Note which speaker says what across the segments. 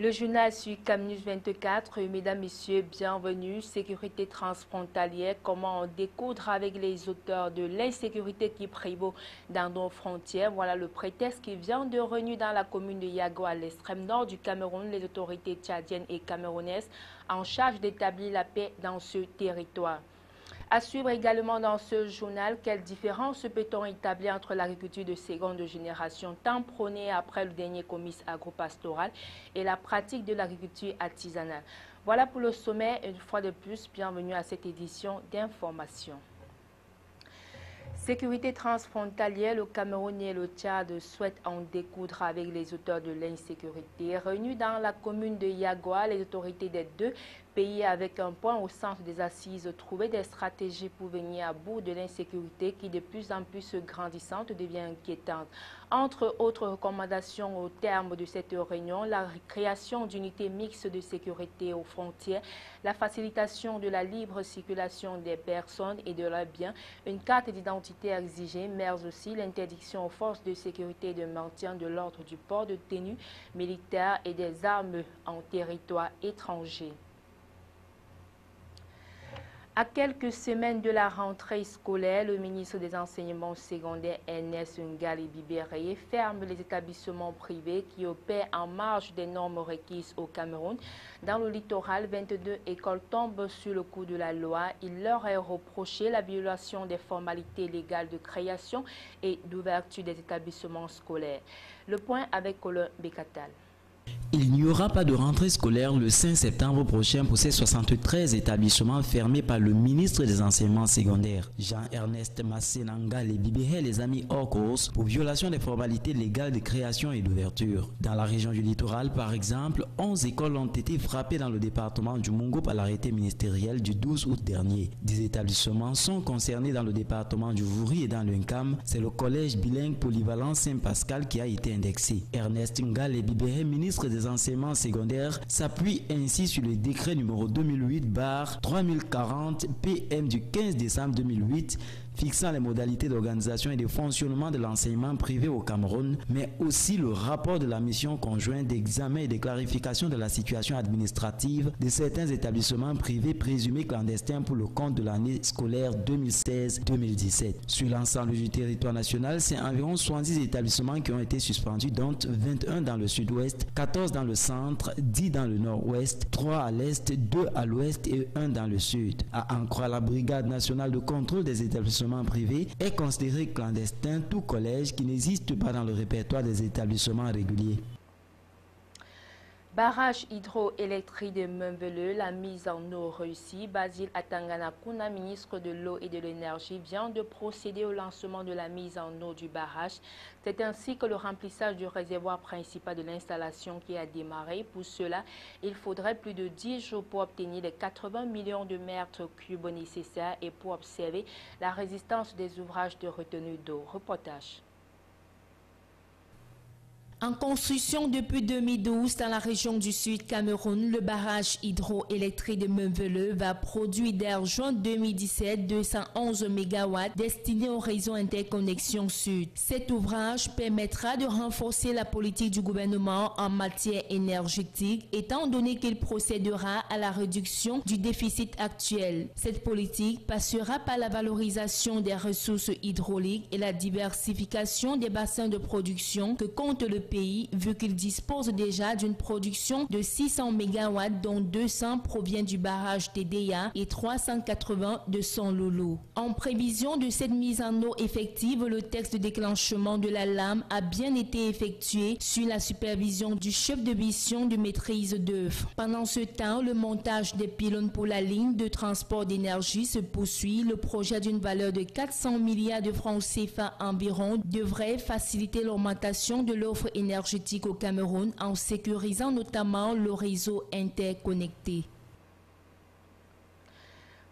Speaker 1: Le journal sur Camnews 24, mesdames, messieurs, bienvenue. Sécurité transfrontalière, comment en découdre avec les auteurs de l'insécurité qui prévaut dans nos frontières. Voilà le prétexte qui vient de revenir dans la commune de Yago, à l'extrême nord du Cameroun. Les autorités tchadiennes et camerounaises en charge d'établir la paix dans ce territoire. À suivre également dans ce journal, quelle différence peut-on établir entre l'agriculture de seconde génération, tant prônée après le dernier comice agropastoral, et la pratique de l'agriculture artisanale. Voilà pour le sommet. Une fois de plus, bienvenue à cette édition d'information. Sécurité transfrontalière, le Cameroun et le Tchad souhaitent en découdre avec les auteurs de l'insécurité. Réunis dans la commune de Yagoua, les autorités des deux pays avec un point au centre des assises trouvaient des stratégies pour venir à bout de l'insécurité qui de plus en plus grandissante devient inquiétante. Entre autres recommandations au terme de cette réunion, la création d'unités mixtes de sécurité aux frontières, la facilitation de la libre circulation des personnes et de leurs biens, une carte d'identité exigée, mais aussi l'interdiction aux forces de sécurité de maintien de l'ordre du port de tenues militaires et des armes en territoire étranger. À quelques semaines de la rentrée scolaire, le ministre des Enseignements secondaires Ernest Ngali Bibéré ferme les établissements privés qui opèrent en marge des normes requises au Cameroun. Dans le littoral, 22 écoles tombent sur le coup de la loi. Il leur est reproché la violation des formalités légales de création et d'ouverture des établissements scolaires. Le point avec Colin Bekatal.
Speaker 2: Il n'y aura pas de rentrée scolaire le 5 septembre prochain pour ces 73 établissements fermés par le ministre des Enseignements secondaires. Jean-Ernest Massenanga les Bibéré les a mis hors course pour violation des formalités légales de création et d'ouverture. Dans la région du littoral, par exemple, 11 écoles ont été frappées dans le département du Mungo par l'arrêté ministériel du 12 août dernier. 10 établissements sont concernés dans le département du Vouri et dans le Nkam. C'est le collège bilingue polyvalent Saint-Pascal qui a été indexé. Ernest Ngali Bibéré, ministre des Enseignements secondaires, s'appuie ainsi sur le décret numéro 2008/3040 PM du 15 décembre 2008 fixant les modalités d'organisation et de fonctionnement de l'enseignement privé au Cameroun, mais aussi le rapport de la mission conjointe d'examen et de clarification de la situation administrative de certains établissements privés présumés clandestins pour le compte de l'année scolaire 2016-2017. Sur l'ensemble du territoire national, c'est environ 70 établissements qui ont été suspendus, dont 21 dans le sud-ouest, 14 dans le centre, 10 dans le nord-ouest, 3 à l'est, 2 à l'ouest et 1 dans le sud. À en croire la Brigade nationale de contrôle des établissements privés, est considéré clandestin tout collège qui n'existe pas dans le répertoire des établissements réguliers.
Speaker 1: Barrage hydroélectrique de Membele, la mise en eau réussie. Basile Atangana Kuna, ministre de l'eau et de l'énergie, vient de procéder au lancement de la mise en eau du barrage. C'est ainsi que le remplissage du réservoir principal de l'installation qui a démarré. Pour cela, il faudrait plus de 10 jours pour obtenir les 80 millions de mètres cubes nécessaires et pour observer la résistance des ouvrages de retenue d'eau. Reportage.
Speaker 3: En construction depuis 2012 dans la région du Sud Cameroun, le barrage hydroélectrique de Membele va produire dès juin 2017 211 MW destinés au réseau Interconnexion Sud. Cet ouvrage permettra de renforcer la politique du gouvernement en matière énergétique, étant donné qu'il procédera à la réduction du déficit actuel. Cette politique passera par la valorisation des ressources hydrauliques et la diversification des bassins de production que compte le pays, vu qu'il dispose déjà d'une production de 600 MW, dont 200 provient du barrage TDA et 380 de son Lolo. En prévision de cette mise en eau effective, le texte de déclenchement de la lame a bien été effectué sur la supervision du chef de mission de maîtrise d'œuvre. Pendant ce temps, le montage des pylônes pour la ligne de transport d'énergie se poursuit. Le projet d'une valeur de 400 milliards de francs CFA environ devrait faciliter l'augmentation de l'offre énergétique au Cameroun en sécurisant notamment le réseau interconnecté.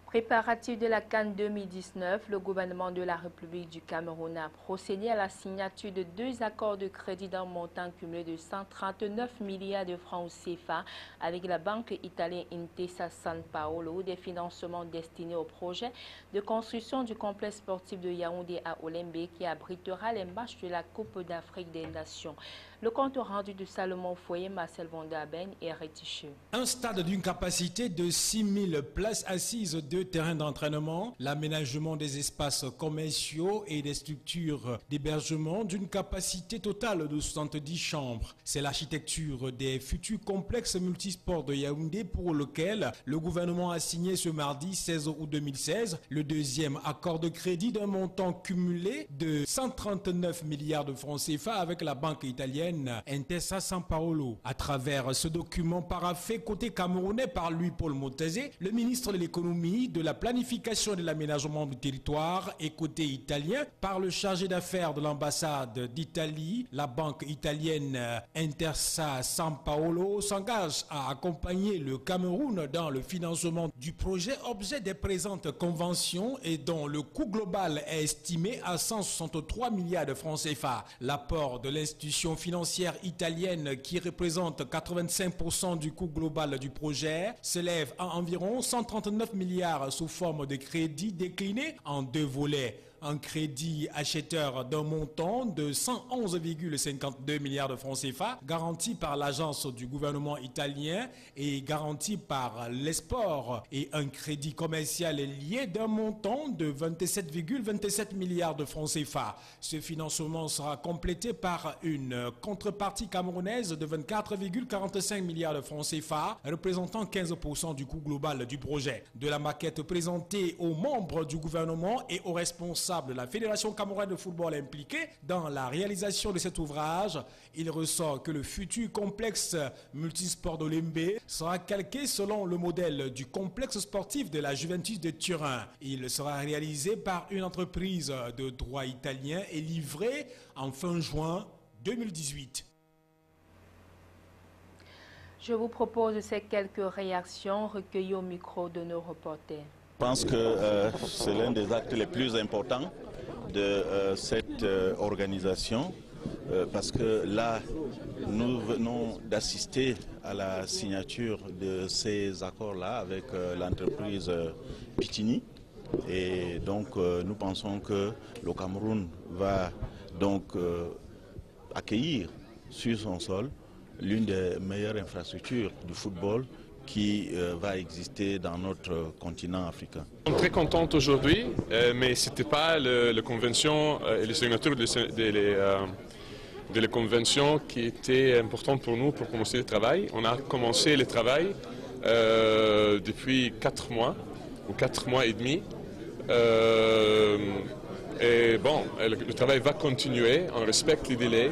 Speaker 1: Préparatif de la CAN 2019, le gouvernement de la République du Cameroun a procédé à la signature de 2 accords de crédit d'un montant cumulé de 139 milliards de francs CFA avec la banque italienne Intesa Sanpaolo, des financements destinés au projet de construction du complexe sportif de Yaoundé à Olembe qui abritera les matchs de la Coupe d'Afrique des Nations. Le compte rendu de Salomon Foyer, Marcel Vondaben et Réticheux.
Speaker 4: Un stade d'une capacité de 6000 places assises, 2 terrains d'entraînement, l'aménagement des espaces commerciaux et des structures d'hébergement d'une capacité totale de 70 chambres. C'est l'architecture des futurs complexes multisports de Yaoundé pour lequel le gouvernement a signé ce mardi 16 août 2016 le 2e accord de crédit d'un montant cumulé de 139 milliards de francs CFA avec la banque italienne Intesa Sanpaolo. À travers ce document paraphé côté camerounais par Louis-Paul Motazé, le ministre de l'économie, de la planification et de l'aménagement du territoire, et côté italien par le chargé d'affaires de l'ambassade d'Italie, la banque italienne Intesa Sanpaolo s'engage à accompagner le Cameroun dans le financement du projet objet des présentes conventions et dont le coût global est estimé à 163 milliards de francs CFA. L'apport de l'institution financière italienne qui représente 85% du coût global du projet s'élève à environ 139 milliards sous forme de crédit décliné en 2 volets. Un crédit acheteur d'un montant de 111,52 milliards de francs CFA garanti par l'agence du gouvernement italien et garanti par l'Export, et un crédit commercial lié d'un montant de 27,27 milliards de francs CFA. Ce financement sera complété par une contrepartie camerounaise de 24,45 milliards de francs CFA représentant 15% du coût global du projet. De la maquette présentée aux membres du gouvernement et aux responsables de la Fédération camerounaise de football impliquée dans la réalisation de cet ouvrage, il ressort que le futur complexe multisport d'Olembe sera calqué selon le modèle du complexe sportif de la Juventus de Turin. Il sera réalisé par une entreprise de droit italien et livré en fin juin 2018.
Speaker 1: Je vous propose ces quelques réactions recueillies au micro de nos reporters.
Speaker 5: Je pense que c'est l'un des actes les plus importants de cette organisation parce que là, nous venons d'assister à la signature de ces accords-là avec l'entreprise Pitini. Et donc, nous pensons que le Cameroun va donc accueillir sur son sol l'une des meilleures infrastructures du football qui va exister dans notre continent africain.
Speaker 6: On est très contents aujourd'hui, mais ce n'était pas la convention et les signatures de la convention qui étaient importantes pour nous pour commencer le travail. On a commencé le travail depuis 4 mois, ou 4 mois et demi. Et bon, le travail va continuer, on respecte les délais,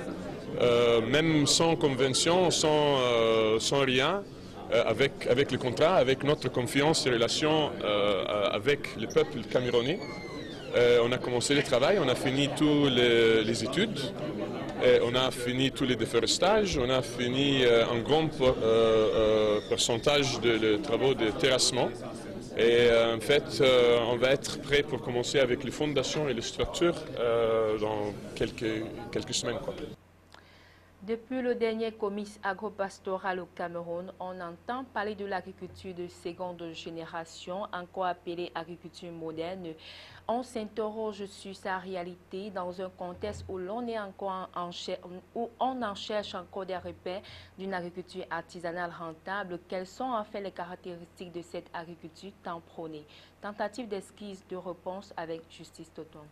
Speaker 6: même sans convention, sans rien. Avec le contrat, avec notre confiance et relation avec le peuple camerounais. On a commencé le travail, on a fini toutes les études, on a fini tous les déforestages, on a fini un grand pourcentage de travaux de terrassement. Et en fait, on va être prêt pour commencer avec les fondations et les structures dans quelques semaines, quoi.
Speaker 1: Depuis le dernier comice agropastoral au Cameroun, on entend parler de l'agriculture de seconde génération, encore appelée agriculture moderne. On s'interroge sur sa réalité dans un contexte où l'on est encore où on en cherche encore des repères d'une agriculture artisanale rentable. Quelles sont en fait les caractéristiques de cette agriculture tant prônée? Tentative d'esquisse de réponse avec Justice Toton.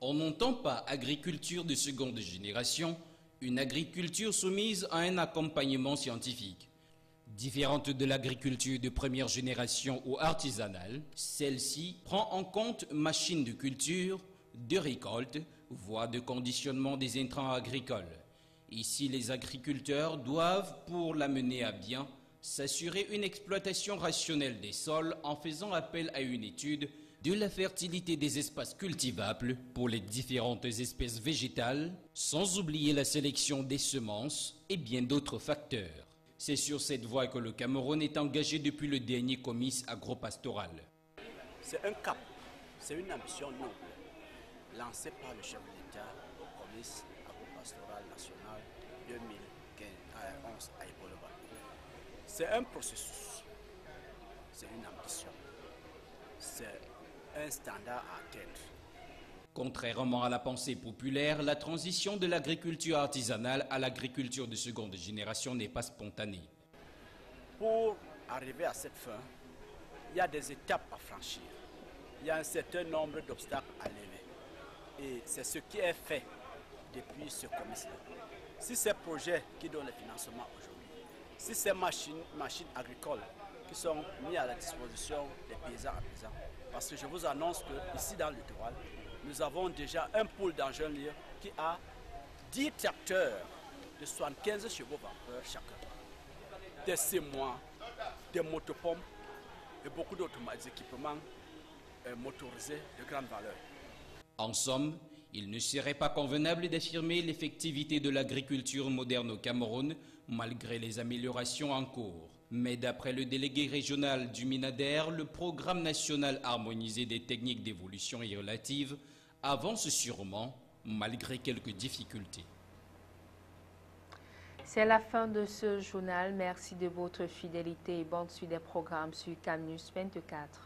Speaker 7: On n'entend pas agriculture de seconde génération, une agriculture soumise à un accompagnement scientifique. Différente de l'agriculture de première génération ou artisanale, celle-ci prend en compte machines de culture, de récolte, voies de conditionnement des intrants agricoles. Ici, les agriculteurs doivent, pour la mener à bien, s'assurer une exploitation rationnelle des sols en faisant appel à une étude de la fertilité des espaces cultivables pour les différentes espèces végétales, sans oublier la sélection des semences et bien d'autres facteurs. C'est sur cette voie que le Cameroun est engagé depuis le dernier comice agropastoral.
Speaker 8: C'est un cap, c'est une ambition noble, lancée par le chef de l'État au comice agropastoral national 2011 à Ibolova. C'est un processus, c'est une ambition, c'est un standard à atteindre.
Speaker 7: Contrairement à la pensée populaire, la transition de l'agriculture artisanale à l'agriculture de seconde génération n'est pas spontanée.
Speaker 8: Pour arriver à cette fin, il y a des étapes à franchir. Il y a un certain nombre d'obstacles à lever. Et c'est ce qui est fait depuis ce comice-là. Si ces projets qui donnent le financement aujourd'hui, si ces machines agricoles qui sont mises à la disposition des paysans artisans, parce que je vous annonce qu'ici dans le littoral, nous avons déjà un pool d'engins libres qui a 10 tracteurs de 75 chevaux vapeur chacun, des semoirs, des motopompes et beaucoup d'autres équipements motorisés de grande valeur.
Speaker 7: En somme, il ne serait pas convenable d'affirmer l'effectivité de l'agriculture moderne au Cameroun, malgré les améliorations en cours. Mais d'après le délégué régional du MINADER, le programme national harmonisé des techniques d'évolution et relatives avance sûrement, malgré quelques difficultés.
Speaker 1: C'est la fin de ce journal. Merci de votre fidélité et bonne suite des programmes sur CamNews 24.